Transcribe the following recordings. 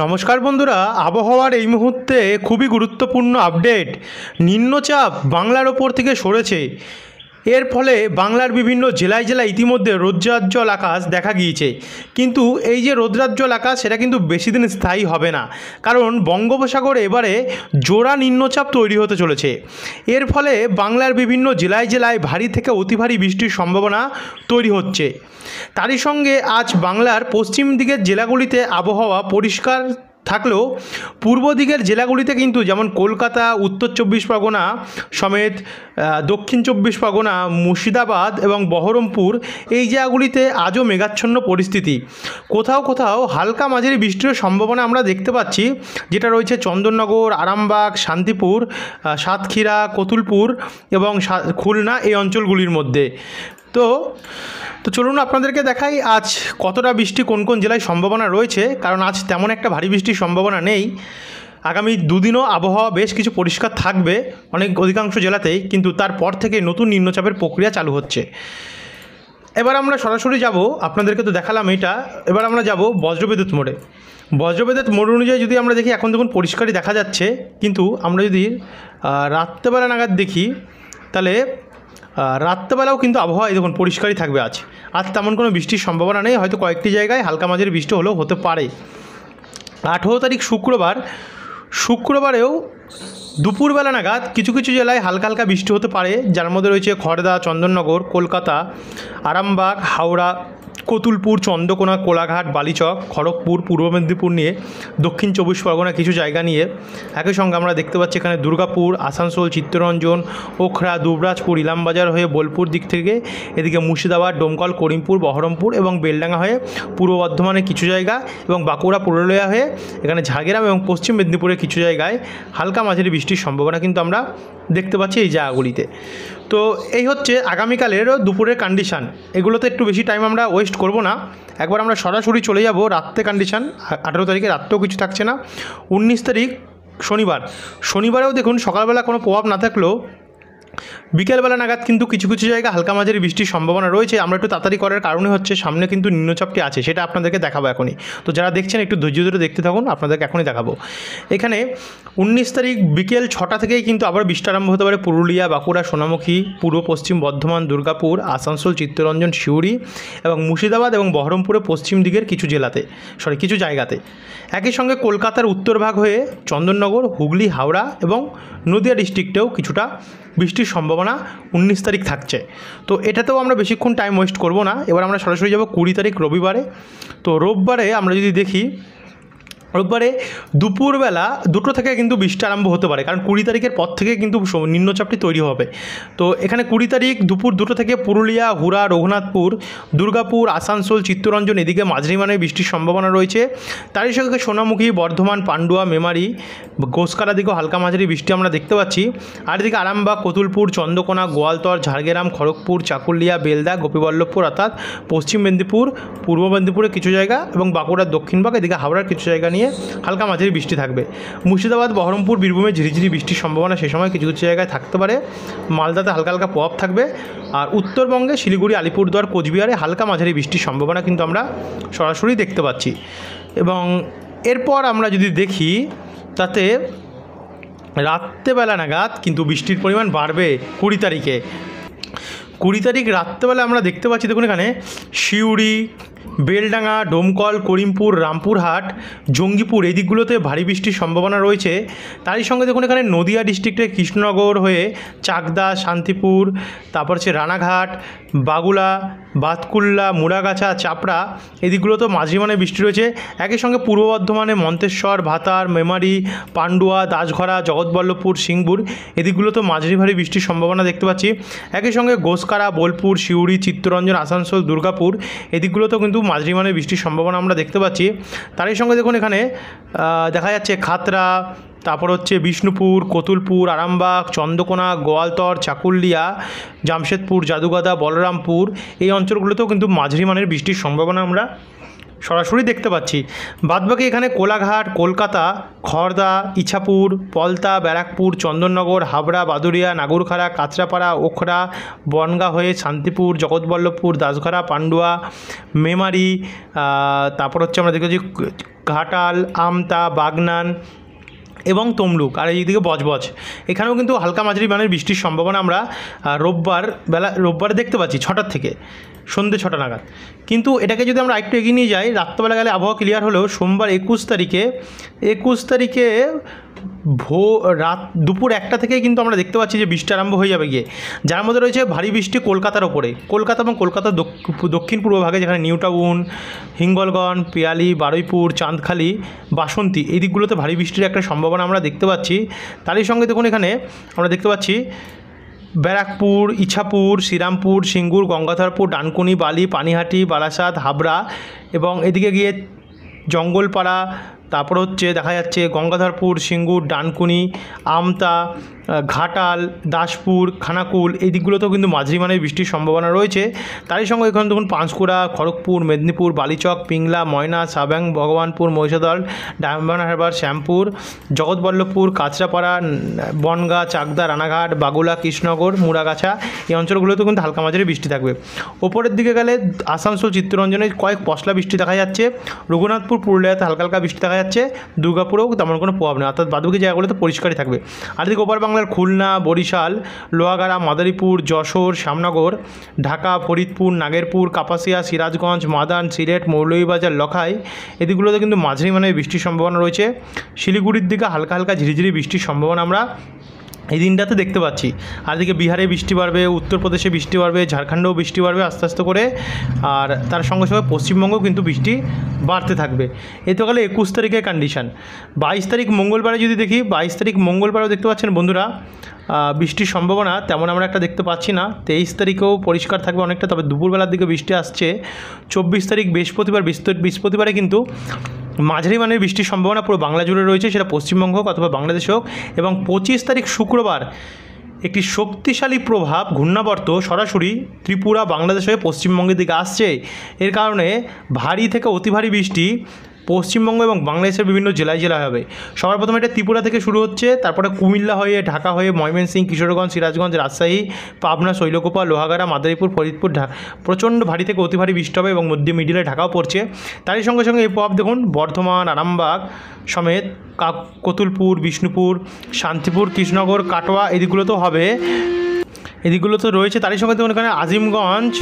নমস্কার বন্ধুরা, আবহাওয়ার এই মুহূর্তে খুবই গুরুত্বপূর্ণ আপডেট। নিম্নচাপ বাংলার ওপর থেকে সরেছে। এর ফলে বাংলার বিভিন্ন জেলায় জেলায় ইতিমধ্যে রৌদ্রাজ্জ্বল আকাশ দেখা গিয়েছে। কিন্তু এই যে রৌদ্রাজ্জ্বল আকাশ, সেটা কিন্তু বেশি দিন স্থায়ী হবে না, কারণ বঙ্গোপসাগরে এবারে জোড়া নিম্নচাপ তৈরি হতে চলেছে। এর ফলে বাংলার বিভিন্ন জেলায় জেলায় ভারী থেকে অতি ভারী বৃষ্টির সম্ভাবনা তৈরি হচ্ছে। তারই সঙ্গে আজ বাংলার পশ্চিম দিকের জেলাগুলিতে আবহাওয়া পরিষ্কার থাকলেও পূর্ব দিকের জেলাগুলিতে কিন্তু, যেমন কলকাতা, উত্তর চব্বিশ পরগনা সমেত দক্ষিণ চব্বিশ পরগনা, মুর্শিদাবাদ এবং বহরমপুর, এই জায়গাগুলিতে আজও মেঘাচ্ছন্ন পরিস্থিতি। কোথাও কোথাও হালকা মাঝারি বৃষ্টির সম্ভাবনা আমরা দেখতে পাচ্ছি, যেটা রয়েছে চন্দননগর, আরামবাগ, শান্তিপুর, সাতক্ষীরা, কতুলপুর এবং খুলনা, এই অঞ্চলগুলির মধ্যে। তো চলুন আপনাদেরকে দেখাই আজ কতটা বৃষ্টি কোন কোন জেলায় সম্ভাবনা রয়েছে, কারণ আজ তেমন একটা ভারী বৃষ্টির সম্ভাবনা নেই। আগামী দুদিনও আবহাওয়া বেশ কিছু পরিষ্কার থাকবে অধিকাংশ জেলাতেই, কিন্তু তারপর থেকে নতুন নিম্নচাপের প্রক্রিয়া চালু হচ্ছে। এবার আমরা সরাসরি যাব, আপনাদেরকে তো দেখালাম এটা, এবার আমরা যাব বজ্রবিদ্যুৎ মোড়ে। বজ্রবিদ্যুৎ মোড় অনুযায়ী যদি আমরা দেখি, এখন দেখুন পরিষ্কারই দেখা যাচ্ছে, কিন্তু আমরা যদি রাত্রেবেলা নাগাদ দেখি, তাহলে রাত্রেবেলাও কিন্তু আবহাওয়া দেখুন পরিষ্কারই থাকবে। আজ তেমন কোনো বৃষ্টির সম্ভাবনা নেই, হয়তো কয়েকটি জায়গায় হালকা মাঝারি বৃষ্টি হলেও হতে পারে। 18 তারিখ শুক্রবারেও দুপুরবেলা নাগাদ কিছু কিছু জেলায় হালকা হালকা বৃষ্টি হতে পারে, যার মধ্যে রয়েছে খড়দা, চন্দননগর, কলকাতা, আরামবাগ, হাওড়া, কতুলপুর, চন্দ্রকোনা, কোলাঘাট, বালিচক, খড়গপুর, পূর্ব মেদিনীপুর নিয়ে দক্ষিণ চব্বিশ পরগনা কিছু জায়গা নিয়ে। একই সঙ্গে আমরা দেখতে পাচ্ছি এখানে দুর্গাপুর, আসানসোল, চিত্তরঞ্জন, ওখরা, দুবরাজপুর, ইলামবাজার হয়ে বোলপুর দিক থেকে এদিকে মুর্শিদাবাদ, ডোমকল, করিমপুর, বহরমপুর এবং বেলডাঙ্গা হয়ে পূর্ব বর্ধমানের কিছু জায়গা এবং বাঁকুড়া, পুরুলিয়া হয়ে এখানে ঝাড়গ্রাম এবং পশ্চিম মেদিনীপুরের কিছু জায়গায় হালকা মাঝারি বৃষ্টির সম্ভাবনা কিন্তু আমরা দেখতে পাচ্ছি এই জায়গাগুলিতে। তো এই হচ্ছে আগামীকালেরও দুপুরের কন্ডিশান। এগুলোতে একটু বেশি টাইম আমরা ওয়েস্ট করব না, একবার আমরা সরাসরি চলে যাব রাত্রে কন্ডিশান। 18 তারিখে রাত্রেও কিছু থাকছে না। 19 তারিখ শনিবারেও দেখুন সকালবেলা কোনো প্রভাব না থাকলেও বিকেলবেলা নাগাদ কিন্তু কিছু কিছু জায়গায় হালকা মাঝারি বৃষ্টির সম্ভাবনা রয়েছে। আমরা একটু তাড়াতাড়ি করার কারণে হচ্ছে সামনে কিন্তু নিম্নচাপটি আছে, সেটা আপনাদেরকে দেখাবো এখনই। তো যারা দেখছেন একটু ধৈর্য ধরে দেখতে থাকুন, আপনাদেরকে এখনই দেখাবো। এখানে 19 তারিখ বিকেল 6টা থেকেই কিন্তু আবার বৃষ্টি আরম্ভ হতে পারে পুরুলিয়া, বাঁকুড়া, সোনামুখী, পূর্ব পশ্চিম বর্ধমান, দুর্গাপুর, আসানসোল, চিত্তরঞ্জন, সিউড়ি এবং মুর্শিদাবাদ এবং বহরমপুরের পশ্চিম দিকের কিছু জায়গাতে। একই সঙ্গে কলকাতার উত্তরভাগ হয়ে চন্দননগর, হুগলি, হাওড়া এবং নদিয়া ডিস্ট্রিক্টেও কিছুটা বৃষ্টির সম্ভাবনা 19 তারিখ থাকছে। তো এটাতেও আমরা বেশিক্ষণ টাইম ওয়েস্ট করব না, এবার আমরা সরাসরি যাব 20 তারিখ রবিবারে। তো রোববারে আমরা যদি দেখি, রোববারে দুপুরবেলা 2টো থেকে কিন্তু বৃষ্টি আরম্ভ হতে পারে, কারণ 20 তারিখের পর থেকে কিন্তু নিম্নচাপটি তৈরি হবে। তো এখানে 20 তারিখ দুপুর 2টো থেকে পুরুলিয়া, হুড়া, রঘুনাথপুর, দুর্গাপুর, আসানসোল, চিত্তরঞ্জন এদিকে মাঝারি মানের বৃষ্টির সম্ভাবনা রয়েছে। তারই সঙ্গে সোনামুখী, বর্ধমান, পান্ডুয়া, মেমারি, ঘোষকারা দিকেও হালকা মাঝারি বৃষ্টি আমরা দেখতে পাচ্ছি। আর এদিকে আরামবাগ, কতুলপুর, চন্দ্রকোনা, গোয়ালতর, ঝাড়গ্রাম, খড়গপুর, চাকুলিয়া, বেলদা, গোপীবল্লভপুর অর্থাৎ পশ্চিম মেদিনীপুর, পূর্ব মেদিনীপুরের কিছু জায়গা এবং বাঁকুড়ার দক্ষিণভাগ, এদিকে হাওড়ার কিছু জায়গা নিয়ে হালকা মাঝারি বৃষ্টি থাকবে। মুর্শিদাবাদ, বহরমপুর, বীরভূমে ঝিরিঝিরি বৃষ্টির সম্ভাবনা সে সময় কিছু কিছু জায়গায় থাকতে পারে। মালদাতে হালকা হালকা প্রভাব থাকবে। আর উত্তরবঙ্গে শিলিগুড়ি, আলিপুরদুয়ার, কোচবিহারে হালকা মাঝারি বৃষ্টির সম্ভাবনা কিন্তু আমরা সরাসরি দেখতে পাচ্ছি। এবং এরপর আমরা যদি দেখি, তাতে রাত্রেবেলা নাগাদ কিন্তু বৃষ্টির পরিমাণ বাড়বে। 20 তারিখ রাত্রেবেলা আমরা দেখতে পাচ্ছি, দেখুন এখানে সিউড়ি, বেলডাঙ্গা, ডোমকল, করিমপুর, রামপুরহাট, জঙ্গিপুর এই দিকগুলোতে ভারী বৃষ্টির সম্ভাবনা রয়েছে। তারই সঙ্গে দেখুন এখানে নদিয়া ডিস্ট্রিক্টের কৃষ্ণনগর হয়ে চাকদা, শান্তিপুর, তারপর হচ্ছে রানাঘাট, বাগুলা, বাতকুল্লা, মুড়াগাছা, চাপড়া এই দিকগুলোতেও মাঝারি মানের বৃষ্টি রয়েছে। একই সঙ্গে পূর্ব বর্ধমানে মন্তেশ্বর, ভাতার, মেমারি, পান্ডুয়া, দাসঘরা, জগৎবল্লভপুর, সিংপুর এদিকগুলোতেও মাঝারি ভারী বৃষ্টির সম্ভাবনা দেখতে পাচ্ছি। একই সঙ্গে ঘোষকারা, বোলপুর, সিউড়ি, চিত্তরঞ্জন, আসানসোল, দুর্গাপুর এদিকগুলোতেও কিন্তু মাঝারি মানের বৃষ্টির সম্ভাবনা আমরা দেখতে পাচ্ছি। তারই সঙ্গে দেখুন এখানে দেখা যাচ্ছে খাতড়া, তারপর হচ্ছে বিষ্ণুপুর, কতুলপুর, আরামবাগ, চন্দ্রকোনা, গোয়ালতর, চাকুলিয়া, জামশেদপুর, জাদুগাদা, বলরামপুর এই অঞ্চলগুলোতেও কিন্তু মাঝারি মানের বৃষ্টির সম্ভাবনা আমরা সরাসরি দেখতে পাচ্ছি। বাদবাকি এখানে কোলাঘাট, কলকাতা, খড়দা, ইছাপুর, পলতা, ব্যারাকপুর, চন্দননগর, হাবড়া, বাদুড়িয়া, নাগরখাড়া, কাঁচরাপাড়া, ওখরা, বনগাঁ হয়ে শান্তিপুর, জগৎবল্লভপুর, দাসঘরা, পান্ডুয়া, মেমারি, তারপর হচ্ছে আমরা দেখেছি ঘাটাল, আমতা, বাগনান এবং তমলুক, আর এইদিকে বজবজ। এখানেও কিন্তু হালকা মাঝারি মানের বৃষ্টির সম্ভাবনা আমরা রোববার দেখতে পাচ্ছি 6টার থেকে সন্ধ্যে 6টা নাগাদ। কিন্তু এটাকে যদি আমরা একটু এগিয়ে নিয়ে যাই, রাত্রবেলা গেলে আবহাওয়া ক্লিয়ার হলেও সোমবার 21 তারিখে রাত দুপুর 1টা থেকে কিন্তু আমরা দেখতে পাচ্ছি যে বৃষ্টি আরম্ভ হয়ে যাবে গিয়ে, যার মধ্যে রয়েছে ভারী বৃষ্টি কলকাতার ওপরে, কলকাতা এবং কলকাতার দক্ষিণ পূর্ব ভাগে, যেখানে নিউ টাউন, হিঙ্গলগঞ্জ, পিয়ালি, বারুইপুর, চাঁদখালি, বাসন্তী এই দিকগুলোতে ভারী বৃষ্টির একটা সম্ভাবনা আমরা দেখতে পাচ্ছি। তারই সঙ্গে দেখুন এখানে আমরা দেখতে পাচ্ছি ব্যারাকপুর, ইছাপুর, শ্রীরামপুর, সিঙ্গুর, গঙ্গাধরপুর, ডানকুনি, বালি, পানিহাটি, বারাসাত, হাবড়া এবং এদিকে গিয়ে জঙ্গলপাড়া, তারপর হচ্ছে দেখা যাচ্ছে গঙ্গাধরপুর, সিঙ্গুর, ডানকুনি, আমতা, ঘাটাল, দাসপুর, খানাকুল এই দিকগুলোতেও কিন্তু মাঝারি মানের বৃষ্টির সম্ভাবনা রয়েছে। তারই সঙ্গে এখানে দেখুন পাঁশকুড়া, খড়গপুর, মেদিনীপুর, বালিচক, পিংলা, ময়না, সাবাং, ভগবানপুর, মহিষাদল, ডায়মন্ড হারবার, শ্যামপুর, জগৎবল্লভপুর, কাঁচরাপাড়া, বনগাঁ, চাকদা, রানাঘাট, বাগুলা, কৃষ্ণনগর, মুড়াগাছা এই অঞ্চলগুলোতেও কিন্তু হালকা মাঝারি বৃষ্টি থাকবে। ওপরের দিকে গেলে আসানসোল, চিত্তরঞ্জনে কয়েক পশলা বৃষ্টি দেখা যাচ্ছে, রঘুনাথপুর, পুরুলিয়াতে হালকা হালকা বৃষ্টি দেখা যাচ্ছে, দুর্গাপুরেও তেমন কোনো প্রভাব নেই, অর্থাৎ বাদবাকি জায়গাগুলোতে পরিষ্কারই থাকবে। আর এদিকে ওপার বাংলার খুলনা, বরিশাল, লোহাগাড়া, মাদারীপুর, যশোর, শ্যামনগর, ঢাকা, ফরিদপুর, নাগেরপুর, কাপাসিয়া, সিরাজগঞ্জ, মাদান, সিলেট, মৌলভীবাজার, লখাই এদিকগুলোতে কিন্তু মাঝারি মানের বৃষ্টির সম্ভাবনা রয়েছে। শিলিগুড়ির দিকে হালকা হালকা ঝিরিঝিরি বৃষ্টির সম্ভাবনা আমরা এই দিনটাতে দেখতে পাচ্ছি। আর এদিকে বিহারে বৃষ্টি বাড়বে, উত্তরপ্রদেশে বৃষ্টি বাড়বে, ঝাড়খণ্ডেও বৃষ্টি বাড়বে আস্তে আস্তে করে, আর তার সঙ্গে সঙ্গে পশ্চিমবঙ্গেও কিন্তু বৃষ্টি বাড়তে থাকবে। এই তো গেলে 21 তারিখের কন্ডিশান। 22 তারিখ মঙ্গলবারে যদি দেখি, 22 তারিখ মঙ্গলবারেও দেখতে পাচ্ছেন বন্ধুরা বৃষ্টির সম্ভাবনা তেমন আমরা একটা দেখতে পাচ্ছি না। 23 তারিখেও পরিষ্কার থাকবে অনেকটা, তবে দুপুরবেলার দিকে বৃষ্টি আসছে। 24 তারিখ বৃহস্পতিবারে কিন্তু মাঝারি মানের বৃষ্টির সম্ভাবনা পুরো বাংলা জুড়ে রয়েছে, সেটা পশ্চিমবঙ্গ হোক অথবা বাংলাদেশ হোক। এবং 25 তারিখ শুক্রবার একটি শক্তিশালী প্রভাব ঘূর্ণাবর্ত সরাসরি ত্রিপুরা, বাংলাদেশ হয়ে পশ্চিমবঙ্গের দিকে আসছে। এর কারণে ভারী থেকে অতি ভারী বৃষ্টি পশ্চিমবঙ্গ এবং বাংলাদেশের বিভিন্ন জেলায় হবে। সবার প্রথমে এটা ত্রিপুরা থেকে শুরু হচ্ছে, তারপরে কুমিল্লা হয়ে, ঢাকা হয়ে, ময়মনসিংহ, কিশোরগঞ্জ, সিরাজগঞ্জ, রাজশাহী, পাবনা, শৈলকুপা, লোহাগাড়া, মাদারীপুর, ফরিদপুর, প্রচণ্ড ভারী থেকে অতি ভারী বৃষ্টি হবে এবং মিডিলে ঢাকাও পড়ছে। তারই সঙ্গে সঙ্গে এই প্রভাব দেখুন বর্ধমান, আরামবাগ সমেত কতুলপুর, বিষ্ণুপুর, শান্তিপুর, কৃষ্ণনগর, কাটোয়া এদিকগুলোতেও হবে, এদিকগুলো তো রয়েছে। তারই সঙ্গে দেখুন এখানে আজিমগঞ্জ,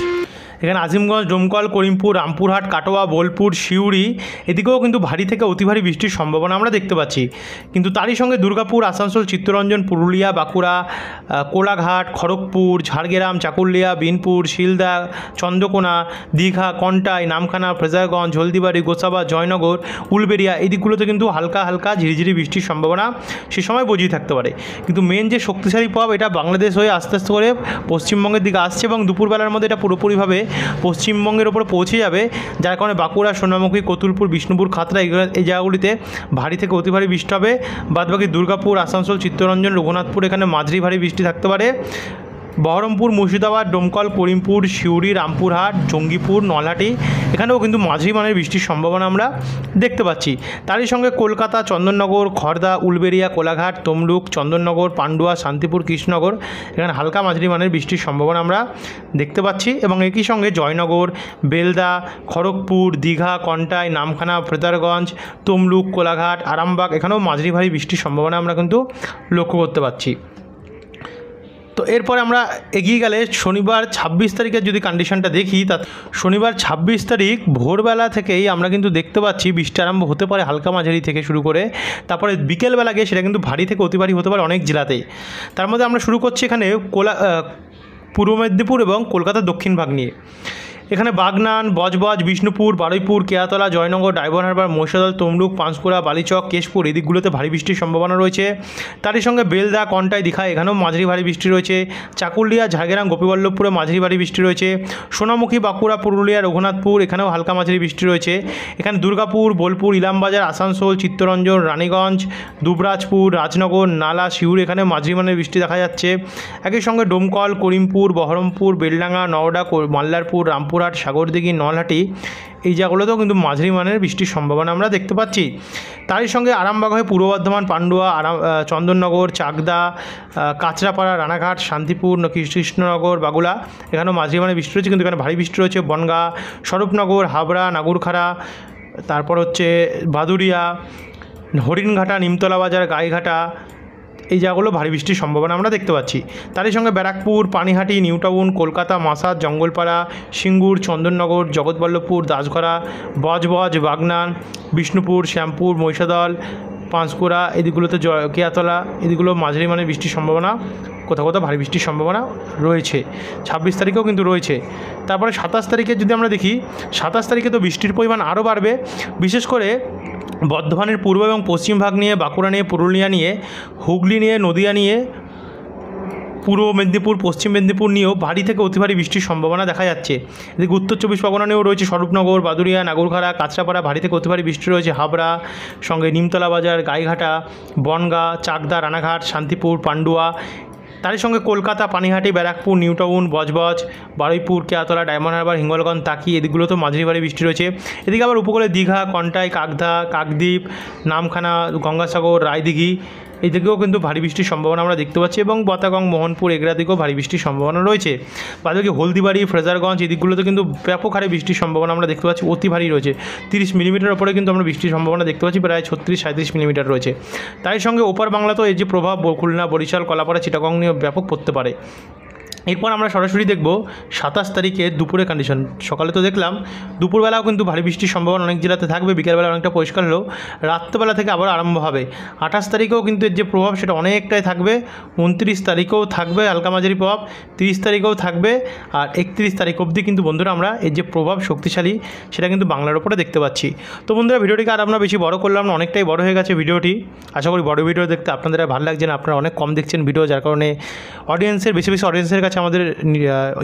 ডোমকল, করিমপুর, রামপুরহাট, কাটোয়া, বোলপুর, সিউড়ি এদিকেও কিন্তু ভারী থেকে অতি ভারী বৃষ্টির সম্ভাবনা আমরা দেখতে পাচ্ছি। কিন্তু তারই সঙ্গে দুর্গাপুর, আসানসোল, চিত্তরঞ্জন, পুরুলিয়া, বাঁকুড়া, কোলাঘাট, খড়গপুর, ঝাড়গ্রাম, চাকুলিয়া, বিনপুর, শিলদা, চন্দ্রকোনা, দীঘা, কন্টাই, নামখানা, ফ্রেজারগঞ্জ, হলদিবাড়ি, গোসাবা, জয়নগর, উলবেড়িয়া এই দিকগুলোতে কিন্তু হালকা হালকা ঝিরিঝিরি বৃষ্টির সম্ভাবনা সে সময় বজিয়ে থাকতে পারে। কিন্তু মেন যে শক্তিশালী প্রভাব এটা বাংলাদেশ হয়ে আস্তে আস্তে করে পশ্চিমবঙ্গের দিকে আসছে এবং দুপুরবেলার মধ্যে এটা পুরোপুরিভাবে পশ্চিমবঙ্গের ওপর পৌঁছে যাবে, যার কারণে বাঁকুড়া, সোনামুখী, কতুলপুর, বিষ্ণুপুর, খাতড়া এই জায়গাগুলিতে ভারী থেকে অতি ভারী বৃষ্টি হবে। বাদবাকি দুর্গাপুর, আসানসোল, চিত্তরঞ্জন, রঘুনাথপুর এখানে মাঝারি ভারী বৃষ্টি থাকতে পারে। বহরমপুর, মুর্শিদাবাদ, ডোমকল, করিমপুর, সিউড়ি, রামপুরহাট, জঙ্গিপুর, নলহাটি এখানেও কিন্তু মাঝারি মানের বৃষ্টির সম্ভাবনা আমরা দেখতে পাচ্ছি। তারই সঙ্গে কলকাতা, চন্দননগর, খড়দা, উলবেড়িয়া, কোলাঘাট, তমলুক, চন্দননগর, পান্ডুয়া, শান্তিপুর, কৃষ্ণনগর এখানে হালকা মাঝারি মানের বৃষ্টির সম্ভাবনা আমরা দেখতে পাচ্ছি। এবং একই সঙ্গে জয়নগর, বেলদা, খড়গপুর, দীঘা, কন্টাই, নামখানা, ফ্রেজারগঞ্জ, তমলুক, কোলাঘাট, আরামবাগ এখানেও মাঝারি ভারী বৃষ্টির সম্ভাবনা আমরা কিন্তু লক্ষ্য করতে পারছি। তো এরপরে আমরা এগিয়ে গেলে শনিবার 26 তারিখের যদি কন্ডিশনটা দেখি, তা শনিবার 26 তারিখ ভোরবেলা থেকেই আমরা কিন্তু দেখতে পাচ্ছি বৃষ্টি আরম্ভ হতে পারে হালকা মাঝারি থেকে শুরু করে, তারপরে বিকেলবেলা গিয়ে সেটা কিন্তু ভারী থেকে অতি ভারী হতে পারে অনেক জেলাতেই। তার মধ্যে আমরা শুরু করছি এখানে পূর্ব মেদিনীপুর এবং কলকাতার দক্ষিণ ভাগ নিয়ে। এখানে বাগনান, বজবজ, বিষ্ণুপুর, বারুইপুর, কেয়াতলা, জয়নগর, ডায়মন্ড হারবার, মহিষাদল, তমলুক, পাঁশকুড়া, বালিচক, কেশপুর এই দিকগুলোতে ভারী বৃষ্টির সম্ভাবনা রয়েছে। তারই সঙ্গে বেলদা, কন্টাই, দীঘা এখানেও মাঝারি ভারী বৃষ্টি রয়েছে। চাকুলিয়া, ঝাড়গ্রাম, গোপীবল্লভপুরে মাঝারি ভারী বৃষ্টি রয়েছে। সোনামুখী, বাঁকুড়া, পুরুলিয়া, রঘুনাথপুর এখানেও হালকা মাঝারি বৃষ্টি রয়েছে। এখানে দুর্গাপুর, বোলপুর, ইলামবাজার, আসানসোল, চিত্তরঞ্জন, রানীগঞ্জ, দুবরাজপুর, রাজনগর, নালা, শিউর এখানে মাঝারি মানের বৃষ্টি দেখা যাচ্ছে। একই সঙ্গে ডোমকল, করিমপুর, বহরমপুর, বেলডাঙ্গা, নওডা, মাল্লারপুর, রামপুরহাট, সাগরদিঘি, নলহাটি এই জায়গাগুলোতেও কিন্তু মাঝারি মানের বৃষ্টির সম্ভাবনা আমরা দেখতে পাচ্ছি। তারই সঙ্গে আরামবাগ হয়ে পূর্ব বর্ধমান, পান্ডুয়া, চন্দননগর, চাকদা, কাঁচরাপাড়া, রানাঘাট, শান্তিপুর, কৃষ্ণনগর, বাগুলা, এখানেও মাঝারি মানের বৃষ্টি রয়েছে, কিন্তু এখানে ভারী বৃষ্টি রয়েছে। বনগাঁ, স্বরূপনগর, হাবড়া, নাগুরখাড়া, তারপর হচ্ছে বাদুড়িয়া, হরিণঘাটা, নিমতলা বাজার, গাইঘাটা, এই জায়গাগুলো ভারী বৃষ্টির সম্ভাবনা আমরা দেখতে পাচ্ছি। তারই সঙ্গে ব্যারাকপুর, পানিহাটি, নিউ টাউন, কলকাতা, মাসাদ, জঙ্গলপাড়া, সিঙ্গুর, চন্দননগর, জগৎবল্লভপুর, দাসঘরা, বজবজ, বাগনান, বিষ্ণুপুর, শ্যামপুর, মহিষাদল, পাঁশকুড়া, এদিকগুলোতে কেয়াতলা, এদিকগুলো মাঝারি মানের বৃষ্টির সম্ভাবনা, কোথাও কোথাও ভারী বৃষ্টির সম্ভাবনা রয়েছে। 26 তারিখেও কিন্তু রয়েছে। তারপরে 27 তারিখে যদি আমরা দেখি, 27 তারিখে তো বৃষ্টির পরিমাণ আরও বাড়বে, বিশেষ করে বর্ধমানের পূর্ব এবং পশ্চিম ভাগ নিয়ে, বাঁকুড়া নিয়ে, পুরুলিয়া নিয়ে, হুগলি নিয়ে, নদিয়া নিয়ে, পূর্ব মেদিনীপুর, পশ্চিম মেদিনীপুর নিয়েও ভারী থেকে অতি ভারী বৃষ্টির সম্ভাবনা দেখা যাচ্ছে। এদিকে উত্তর 24 পরগনা নিয়েও রয়েছে স্বরূপনগর, বাদুড়িয়া, নাগরখাড়া, কাঁচরাপাড়া, ভারী থেকে অতি ভারী বৃষ্টি রয়েছে। হাবড়া, সঙ্গে নিমতলা বাজার, গাইঘাটা, বনগাঁ, চাকদা, রানাঘাট, শান্তিপুর, পান্ডুয়া, তারই সঙ্গে Kolkata, Panihati, Barrackpore, new town, Budge Budge, Baruipur, Keyatala, diamond Harbour, Hingalganj, তাকি, এদিকগুলোতেও মাঝারি ভারী বৃষ্টি রয়েছে। এদিকে আবার উপকূলে দীঘা, কন্টাই, কাকদা, কাকদ্বীপ, নামখানা, গঙ্গাসাগর, রায়দিঘি, এই দিকেও কিন্তু ভারী বৃষ্টির সম্ভাবনা আমরা দেখতে পাচ্ছি, এবং বতাগং, মোহনপুর, এগরা দিকেও ভারী বৃষ্টির সম্ভাবনা রয়েছে। বাদবাকি হলদিবাড়ি, ফ্রেজারগঞ্জ, এই দিকগুলোতে কিন্তু ব্যাপক হারে বৃষ্টির সম্ভাবনা আমরা দেখতে পাচ্ছি, অতি ভারী রয়েছে। 30 মিলিমিটার ওপরে কিন্তু আমরা বৃষ্টির সম্ভাবনা দেখতে পাচ্ছি, প্রায় 36-37 মিলিমিটার রয়েছে। তাই সঙ্গে ওপার বাংলাতেও এই যে প্রভাব খুলনা, বরিশাল, কলাপাড়া, চিটাগং নিয়ে ব্যাপক পড়তে পারে। এরপর আমরা সরাসরি দেখব 27 তারিখে দুপুরের কন্ডিশন। সকালে তো দেখলাম, দুপুরবেলাও কিন্তু ভারী বৃষ্টির সম্ভাবনা অনেক জেলাতে থাকবে, বিকেলবেলা অনেকটা পরিষ্কার হলেও রাত্রেবেলা থেকে আবার আরম্ভ হবে। 28 তারিখেও কিন্তু এর যে প্রভাব সেটা অনেকটাই থাকবে, 29 তারিখেও থাকবে হালকা মাঝারি প্রভাব, 30 তারিখেও থাকবে, আর 31 তারিখ অবধি কিন্তু বন্ধুরা আমরা এর যে প্রভাব শক্তিশালী সেটা কিন্তু বাংলার ওপরে দেখতে পাচ্ছি। তো বন্ধুরা, ভিডিওটিকে আর আমরা বেশি বড় করলাম না, অনেকটাই বড় হয়ে গেছে ভিডিওটি। আশা করি বড় ভিডিও দেখতে আপনাদের ভালো লাগছে না, আপনারা অনেক কম দেখছেন ভিডিও, যার কারণে বেশি অডিয়েন্সের কাছে আমাদের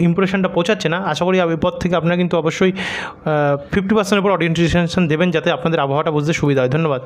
ইমপ্রেশনটা পৌঁছাচ্ছে না। আশা করি এরপর থেকে আপনারা কিন্তু অবশ্যই 50% উপর অডিয়েন্সেশন দেবেন, যাতে আপনাদের আবহাওয়াটা বুঝতে সুবিধা হয়। ধন্যবাদ।